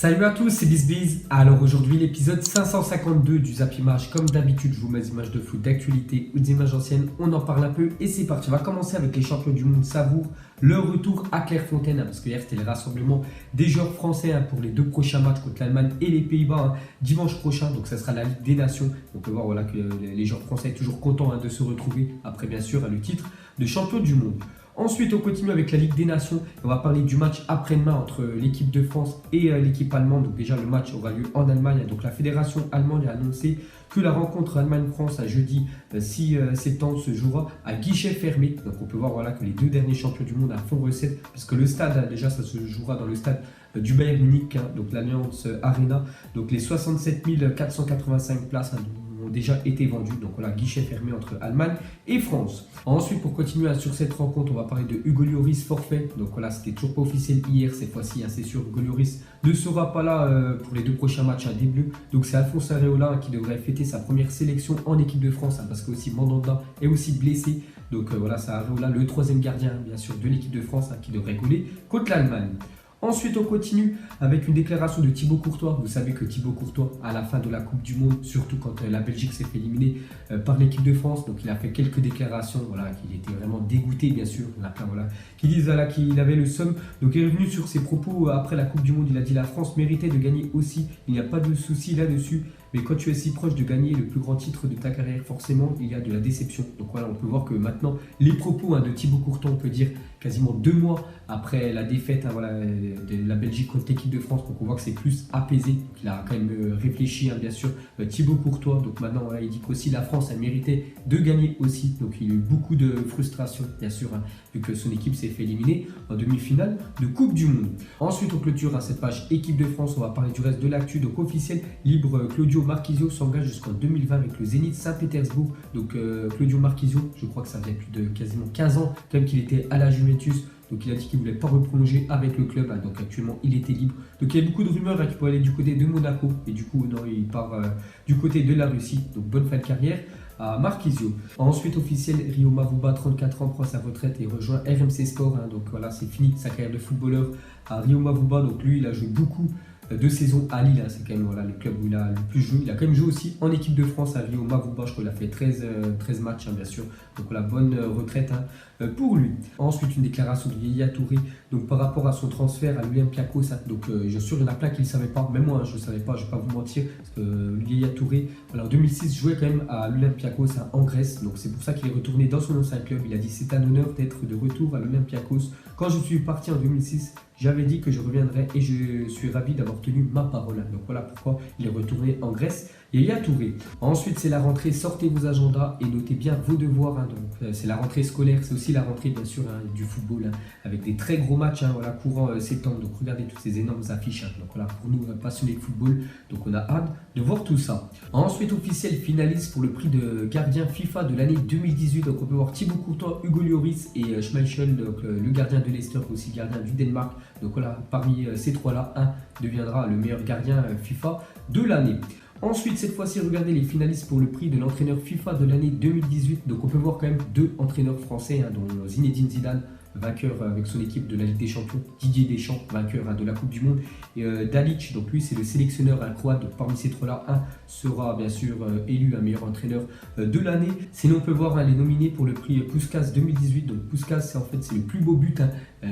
Salut à tous, c'est BizBiz. Alors aujourd'hui, l'épisode 552 du Zap Image. Comme d'habitude, je vous mets des images de foot d'actualité ou des images anciennes. On en parle un peu et c'est parti. On va commencer avec les champions du monde Savour. Le retour à Clairefontaine, parce que hier c'était le rassemblement des joueurs français pour les deux prochains matchs contre l'Allemagne et les Pays-Bas dimanche prochain. Donc ça sera la Ligue des Nations. On peut voir que les joueurs français sont toujours contents de se retrouver après bien sûr le titre de champion du monde. Ensuite, on continue avec la Ligue des Nations. On va parler du match après-demain entre l'équipe de France et l'équipe allemande. Donc déjà, le match aura lieu en Allemagne. Donc la fédération allemande a annoncé que la rencontre Allemagne-France à jeudi 6 septembre se jouera à guichet fermé. Donc on peut voir que les deux derniers champions du monde font recette. Parce que le stade, déjà, ça se jouera dans le stade du Bayern Munich, donc l'Allianz Arena. Donc les 67 485 places ont déjà été vendues. Donc voilà, guichet fermé entre Allemagne et France. Ensuite, pour continuer sur cette rencontre, on va parler de Hugo Lloris forfait. Donc voilà, c'était toujours pas officiel hier. Cette fois-ci, c'est sûr, Hugo Lloris ne sera pas là pour les deux prochains matchs des Bleus. Donc c'est Alphonse Areola qui devrait fêter sa première sélection en équipe de France parce que aussi Mandanda est aussi blessé. Donc voilà, c'est Areola, le troisième gardien bien sûr de l'équipe de France qui devrait coller contre l'Allemagne. Ensuite, on continue avec une déclaration de Thibaut Courtois. Vous savez que Thibaut Courtois, à la fin de la Coupe du Monde, surtout quand la Belgique s'est fait éliminer par l'équipe de France, donc il a fait quelques déclarations, qu'il était vraiment dégoûté, bien sûr. Qui disent qu'il avait le seum. Donc il est revenu sur ses propos après la Coupe du Monde. Il a dit la France méritait de gagner aussi. Il n'y a pas de souci là-dessus. Mais quand tu es si proche de gagner le plus grand titre de ta carrière, forcément, il y a de la déception. Donc voilà, on peut voir que maintenant, les propos de Thibaut Courtois, on peut dire quasiment 2 mois après la défaite de la Belgique contre l'équipe de France, donc on voit que c'est plus apaisé. Donc il a quand même réfléchi, bien sûr, Thibaut Courtois. Donc maintenant, il dit qu'aussi la France, elle méritait de gagner aussi. Donc il y a eu beaucoup de frustration, bien sûr, vu que son équipe s'est fait éliminer en demi-finale de Coupe du Monde. Ensuite, on clôture cette page équipe de France. On va parler du reste de l'actu. Donc officiel, libre Claudio Marchisio s'engage jusqu'en 2020 avec le Zénith Saint-Pétersbourg. Donc Claudio Marchisio, je crois que ça faisait plus de quasiment 15 ans quand même qu'il était à la Juventus. Donc il a dit qu'il ne voulait pas reprolonger avec le club. Donc actuellement il était libre. Donc il y a beaucoup de rumeurs qu'il peut aller du côté de Monaco. Et du coup non, il part du côté de la Russie. Donc bonne fin de carrière à Marchisio. Ensuite officiel, Rio Mavuba, 34 ans, prend sa retraite et rejoint RMC Sport. Donc voilà, c'est fini sa carrière de footballeur à Rio Mavuba. Donc lui il a joué beaucoup de saisons à Lille, c'est quand même le club où il a le plus joué. Il a quand même joué aussi en équipe de France à Rio Mavuba, je crois qu'il a fait 13 matchs bien sûr. Donc la bonne retraite pour lui. Ensuite une déclaration de Yaya Touré donc par rapport à son transfert à l'Olympiakos. Donc je suis sûr il y en a plein qui ne le savaient pas, même moi je ne savais pas, je ne vais pas vous mentir. Parce que Yaya Touré en 2006 jouait quand même à l'Olympiakos en Grèce. Donc c'est pour ça qu'il est retourné dans son ancien club. Il a dit c'est un honneur d'être de retour à l'Olympiakos. Quand je suis parti en 2006, j'avais dit que je reviendrais et je suis ravi d'avoir tenu ma parole. Donc voilà pourquoi il est retourné en Grèce. Yaya Touré. Ensuite, c'est la rentrée. Sortez vos agendas et notez bien vos devoirs. Donc c'est la rentrée scolaire, c'est aussi la rentrée bien sûr du football avec des très gros matchs courant septembre. Donc regardez toutes ces énormes affiches. Donc voilà, pour nous passionnés de football, donc on a hâte de voir tout ça. Ensuite, officiel finaliste pour le prix de gardien FIFA de l'année 2018. Donc on peut voir Thibaut Courtois, Hugo Lloris et Schmeichel, donc le gardien de Leicester, aussi gardien du Danemark. Donc voilà, parmi ces trois-là, un deviendra le meilleur gardien FIFA de l'année. Ensuite, cette fois-ci, regardez les finalistes pour le prix de l'entraîneur FIFA de l'année 2018. Donc on peut voir quand même 2 entraîneurs français, dont Zinedine Zidane, vainqueur avec son équipe de la Ligue des Champions, Didier Deschamps, vainqueur de la Coupe du Monde, et Dalic, donc lui c'est le sélectionneur croate. Donc parmi ces trois-là, un sera bien sûr élu un meilleur entraîneur de l'année. Sinon on peut voir les nominés pour le prix Puskás 2018. Donc Puskás c'est le plus beau but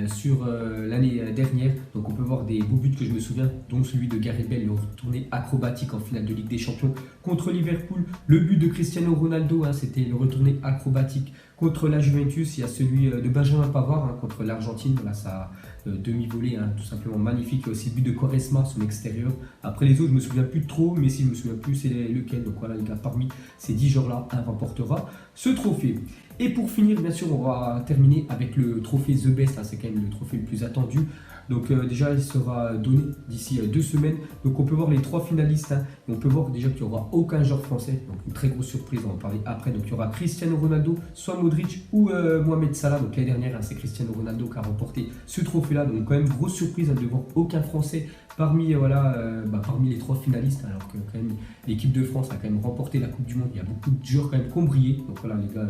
sur l'année dernière. Donc on peut voir des beaux buts que je me souviens, dont celui de Gareth Bale, le retourné acrobatique en finale de Ligue des Champions contre Liverpool. Le but de Cristiano Ronaldo, c'était le retourné acrobatique contre la Juventus. Il y a celui de Benjamin Pavard contre l'Argentine. Voilà, ça demi-volée, tout simplement magnifique. Il y a aussi le but de Quaresma, son extérieur. Après les autres, je ne me souviens plus trop, mais si je me souviens plus, c'est lequel. Donc voilà, les gars, parmi ces 10 joueurs-là, un remportera ce trophée. Et pour finir, bien sûr, on va terminer avec le trophée The Best. C'est quand même le trophée le plus attendu. Donc déjà, il sera donné d'ici 2 semaines. Donc on peut voir les 3 finalistes. Et on peut voir déjà qu'il n'y aura aucun joueur français. Donc une très grosse surprise, on va en parler après. Donc il y aura Cristiano Ronaldo, soit Modric ou Mohamed Salah. Donc l'année dernière, c'est Cristiano Ronaldo qui a remporté ce trophée-là. Donc quand même, grosse surprise de voir aucun français parmi les 3 finalistes. Alors que quand même, l'équipe de France a quand même remporté la Coupe du Monde. Il y a beaucoup de joueurs quand même qui ont brillé. Donc voilà, les gars,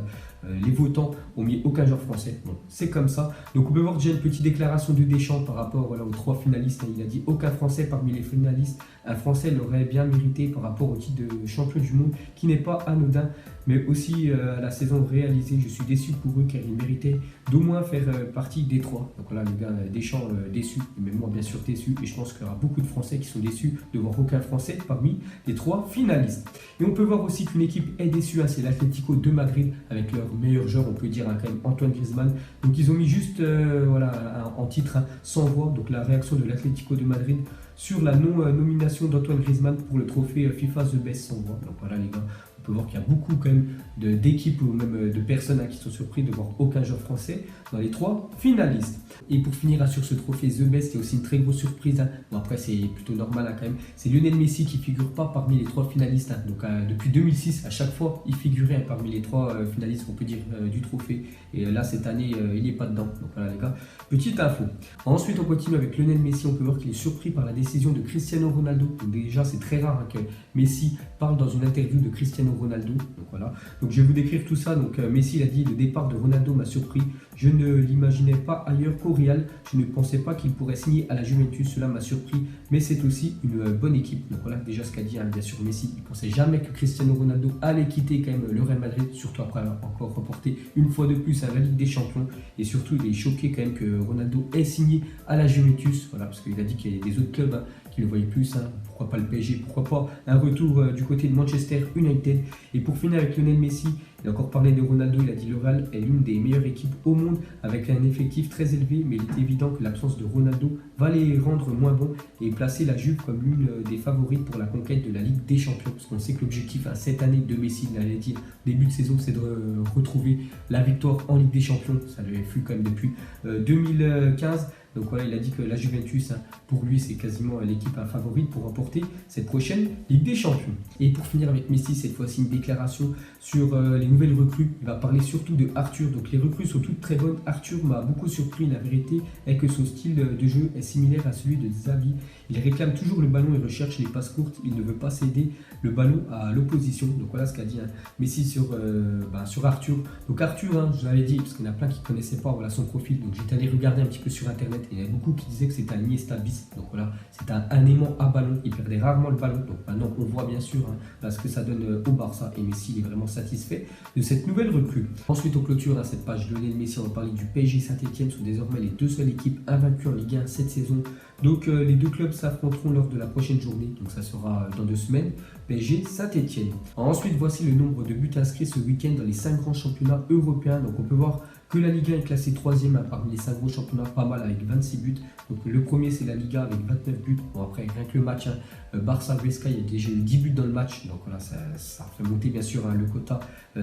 les votants ont mis aucun joueur français. Bon, c'est comme ça. Donc on peut voir déjà une petite déclaration de Deschamps par rapport rapport voilà, aux 3 finalistes. Il a dit aucun Français parmi les finalistes. Un Français l'aurait bien mérité par rapport au titre de champion du monde qui n'est pas anodin, mais aussi à la saison réalisée. Je suis déçu pour eux car ils méritaient d'au moins faire partie des 3. Donc voilà, les gars, Deschamps déçus, mais moi bien sûr déçu. Et je pense qu'il y aura beaucoup de Français qui sont déçus de voir aucun Français parmi les 3 finalistes. Et on peut voir aussi qu'une équipe est déçue, hein, c'est l'Atlético de Madrid avec leur meilleur joueur, on peut dire hein, quand même Antoine Griezmann. Donc ils ont mis juste voilà, en titre hein, sans voix, donc la réaction de l'Atlético de Madrid sur la non-nomination d'Antoine Griezmann pour le trophée FIFA The Best sans voix. Donc voilà les gars, on peut voir qu'il y a beaucoup quand même d'équipes ou même de personnes hein, qui sont surpris de voir aucun joueur français dans les 3 finalistes. Et pour finir hein, sur ce trophée The Best, il y a aussi une très grosse surprise. Hein. Bon, après c'est plutôt normal hein, quand même. C'est Lionel Messi qui ne figure pas parmi les 3 finalistes. Hein. Donc depuis 2006, à chaque fois, il figurait hein, parmi les 3 finalistes, on peut dire, du trophée. Et là cette année, il n'est pas dedans. Donc voilà les gars, petite info. Ensuite on continue avec Lionel Messi. On peut voir qu'il est surpris par la décision de Cristiano Ronaldo. Donc déjà c'est très rare hein, que Messi parle dans une interview de Cristiano Ronaldo. Donc voilà. Donc je vais vous décrire tout ça. Donc Messi il a dit: le départ de Ronaldo m'a surpris. Je ne l'imaginais pas ailleurs qu'au Real. Je ne pensais pas qu'il pourrait signer à la Juventus. Cela m'a surpris. Mais c'est aussi une bonne équipe. Donc voilà déjà ce qu'a dit hein, bien sûr Messi. Il ne pensait jamais que Cristiano Ronaldo allait quitter quand même le Real Madrid. Surtout après avoir encore remporté une fois de plus à la Ligue des Champions. Et surtout il est choqué quand même que Ronaldo ait signé à la Juventus. Voilà, parce qu'il a dit qu'il y a des autres clubs hein, qui le voyaient plus. Hein. Pourquoi pas le PSG? Pourquoi pas un retour du côté de Manchester United? Et pour finir avec Lionel Messi, il a encore parlé de Ronaldo. Il a dit: le Real est l'une des meilleures équipes au monde avec un effectif très élevé, mais il est évident que l'absence de Ronaldo va les rendre moins bons et placer la Juve comme l'une des favorites pour la conquête de la Ligue des Champions. Parce qu'on sait que l'objectif hein, cette année de Messi, il l'avait dit début de saison, c'est de retrouver la victoire en Ligue des Champions. Ça lui fut quand même depuis 2015. Donc voilà, il a dit que la Juventus, hein, pour lui, c'est quasiment l'équipe favorite pour remporter cette prochaine Ligue des Champions. Et pour finir avec Messi, cette fois-ci une déclaration sur les nouvelles recrues. Il va parler surtout de Arthur. Donc les recrues sont toutes très bonnes. Arthur m'a beaucoup surpris. La vérité est que son style de jeu est similaire à celui de Xavi. Il réclame toujours le ballon et recherche les passes courtes. Il ne veut pas céder le ballon à l'opposition. Donc voilà ce qu'a dit hein, Messi sur Arthur. Donc Arthur, hein, je vous l'avais dit, parce qu'il y en a plein qui ne connaissaient pas voilà, son profil. Donc j'étais allé regarder un petit peu sur Internet. Il y en a beaucoup qui disaient que c'était un Iniesta bis. Donc voilà, c'est un aimant à ballon. Il perdait rarement le ballon. Donc maintenant, on voit bien sûr hein, ce que ça donne au Barça. Et Messi il est vraiment satisfait de cette nouvelle recrue. Ensuite, on clôture hein, cette page de Lionel Messi. On va parler du PSG Saint-Etienne. Ce sont désormais les 2 seules équipes invaincues en Ligue 1 cette saison. Donc les 2 clubs s'affronteront lors de la prochaine journée. Donc ça sera dans 2 semaines. PSG Saint-Etienne. Ensuite, voici le nombre de buts inscrits ce week-end dans les 5 grands championnats européens. Donc on peut voir que la Ligue 1 est classée 3e hein, parmi les 5 gros championnats, pas mal avec 26 buts. Donc le premier c'est la Liga avec 29 buts. Bon après rien que le match hein, Barça-Huesca, il y a déjà eu 10 buts dans le match. Donc voilà, ça fait monter bien sûr hein, le quota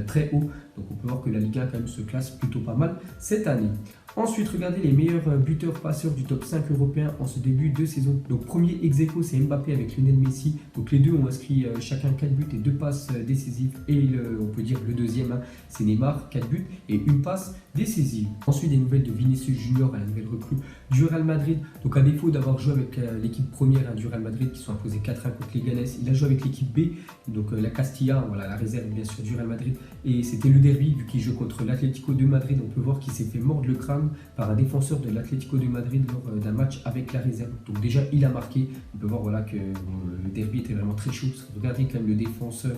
très haut. Donc on peut voir que la Liga quand même se classe plutôt pas mal cette année. Ensuite, regardez les meilleurs buteurs passeurs du top 5 européen en ce début de saison. Donc premier ex-aequo, c'est Mbappé avec Lionel Messi. Donc les deux ont inscrit chacun 4 buts et 2 passes décisives. Et on peut dire le deuxième, hein, c'est Neymar, 4 buts et une passe décisive. Ensuite, des nouvelles de Vinicius Junior à la nouvelle recrue du Real Madrid. Donc à défaut d'avoir joué avec l'équipe première hein, du Real Madrid qui sont imposés 4-1 contre les Leganés, il a joué avec l'équipe B, donc la Castilla, voilà, la réserve bien sûr du Real Madrid. Et c'était le derby vu qu'il joue contre l'Atlético de Madrid. On peut voir qu'il s'est fait mordre le crâne par un défenseur de l'Atlético de Madrid lors d'un match avec la réserve. Donc déjà il a marqué. On peut voir voilà, que le derby était vraiment très chaud. Regardez quand même le défenseur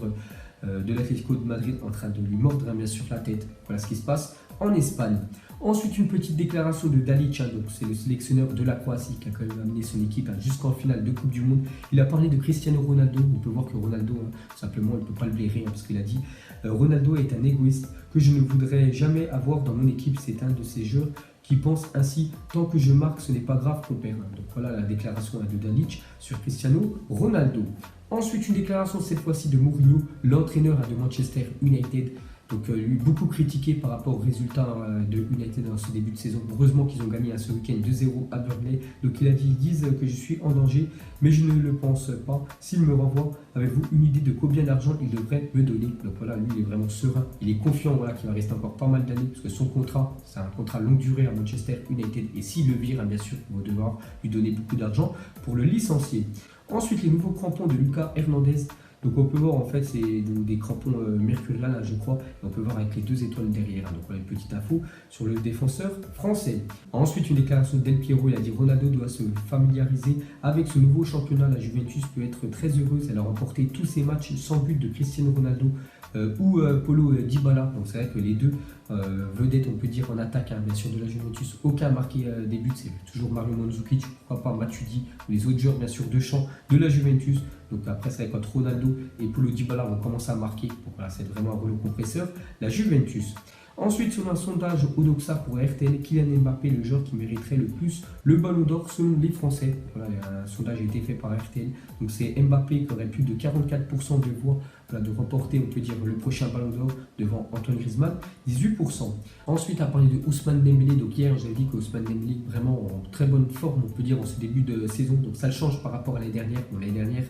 de l'Atlético de Madrid en train de lui mordre bien sûr la tête. Voilà ce qui se passe en Espagne. Ensuite, une petite déclaration de Dalic, hein, donc c'est le sélectionneur de la Croatie qui a quand même amené son équipe hein, jusqu'en finale de Coupe du Monde. Il a parlé de Cristiano Ronaldo. On peut voir que Ronaldo, hein, simplement, il ne peut pas le blairer hein, parce qu'il a dit Ronaldo est un égoïste que je ne voudrais jamais avoir dans mon équipe. C'est un de ces joueurs qui pense ainsi, tant que je marque, ce n'est pas grave qu'on perd. Donc voilà la déclaration de Dalic sur Cristiano Ronaldo. Ensuite, une déclaration cette fois-ci de Mourinho, l'entraîneur de Manchester United. Donc lui beaucoup critiqué par rapport aux résultats de United dans ce début de saison. Heureusement qu'ils ont gagné ce week-end 2-0 à Burnley. Donc il a dit, ils disent que je suis en danger, mais je ne le pense pas. S'il me renvoie, avez-vous une idée de combien d'argent il devrait me donner? Donc voilà, lui il est vraiment serein. Il est confiant voilà, qu'il va rester encore pas mal d'années parce que son contrat, c'est un contrat longue durée à Manchester United. Et s'il le vire, bien sûr, il va devoir lui donner beaucoup d'argent pour le licencier. Ensuite, les nouveaux crampons de Lucas Hernandez. Donc on peut voir en fait c'est des crampons Mercurial là, je crois, et on peut voir avec les 2 étoiles derrière. Donc on a une petite info sur le défenseur français. Ensuite une déclaration d'El Piero, il a dit Ronaldo doit se familiariser avec ce nouveau championnat. La Juventus peut être très heureuse, elle a remporté tous ses matchs sans but de Cristiano Ronaldo ou Paulo Dybala. Donc c'est vrai que les deux vedettes, on peut dire, en attaque, hein, bien sûr, de la Juventus. Aucun marqué des buts, c'est toujours Mario Mandzukic, pourquoi pas Matuidi, ou les autres joueurs, bien sûr, de champ de la Juventus. Donc après, c'est vrai quand Ronaldo et Paulo Dybala vont commencer à marquer. Donc voilà, c'est vraiment un rouleau compresseur. La Juventus. Ensuite, selon un sondage Odoxa pour RTL, Kylian Mbappé, le joueur qui mériterait le plus le ballon d'or selon les Français. Voilà, un sondage a été fait par RTL. Donc c'est Mbappé qui aurait plus de 44% de voix de remporter, on peut dire, le prochain ballon d'or devant Antoine Griezmann, 18%. Ensuite, à parler de Ousmane Dembélé, donc hier j'ai dit qu'Ousmane Dembélé vraiment en très bonne forme, on peut dire, en ce début de saison. Donc ça le change par rapport à l'année dernière. Bon, l'année dernière,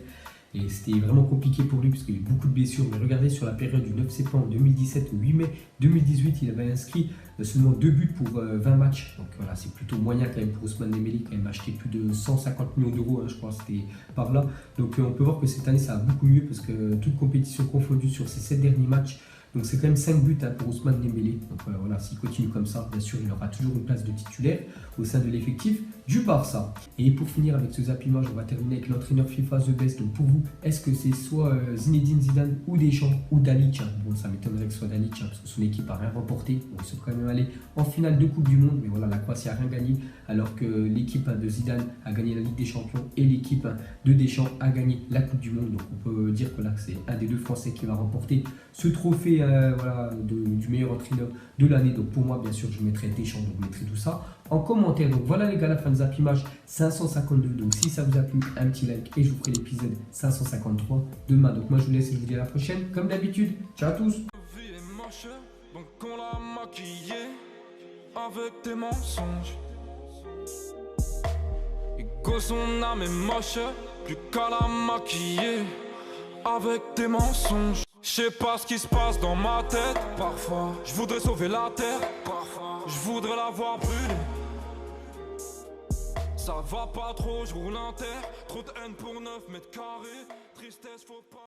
et c'était vraiment compliqué pour lui parce qu'il y a eu beaucoup de blessures. Mais regardez sur la période du 9 septembre 2017 au 8 mai 2018, il avait inscrit seulement 2 buts pour 20 matchs. Donc voilà, c'est plutôt moyen quand même pour Ousmane Dembélé, quand même acheté plus de 150 millions d'euros, hein, je crois, c'était par là. Donc on peut voir que cette année ça va beaucoup mieux parce que toute compétition confondue sur ces 7 derniers matchs. Donc c'est quand même 5 buts hein, pour Ousmane Dembélé. Donc voilà, s'il continue comme ça, bien sûr, il aura toujours une place de titulaire au sein de l'effectif du Barça. Et pour finir avec ce zappimage, on va terminer avec l'entraîneur FIFA The Best. Donc pour vous, est-ce que c'est soit Zinedine Zidane ou Deschamps ou Dalic? Bon, ça m'étonnerait que ce soit Dalic parce que son équipe n'a rien remporté. Bon, ils sont quand même allés en finale de Coupe du Monde, mais voilà, la Croatie n'a rien gagné, alors que l'équipe de Zidane a gagné la Ligue des Champions et l'équipe de Deschamps a gagné la Coupe du Monde. Donc on peut dire que là, c'est un des deux Français qui va remporter ce trophée voilà, du meilleur entraîneur de l'année. Donc pour moi, bien sûr, je mettrai Deschamps, donc je mettrai tout ça en commentaire. Donc voilà les gars, la fin de Zappimage 552. Donc si ça vous a plu, un petit like et je vous ferai l'épisode 553 demain. Donc moi je vous laisse et je vous dis à la prochaine. Comme d'habitude, ciao à tous. Donc on l'a maquillé avec tes mensonges. Et que son âme est moche, plus qu'à la maquiller avec tes mensonges. Je sais pas ce qui se passe dans ma tête. Parfois, je voudrais sauver la terre. Parfois, je voudrais la voir brûler. Ça va pas trop, je roule un terre. Trop de haine pour 9 mètres carrés. Tristesse, faut pas.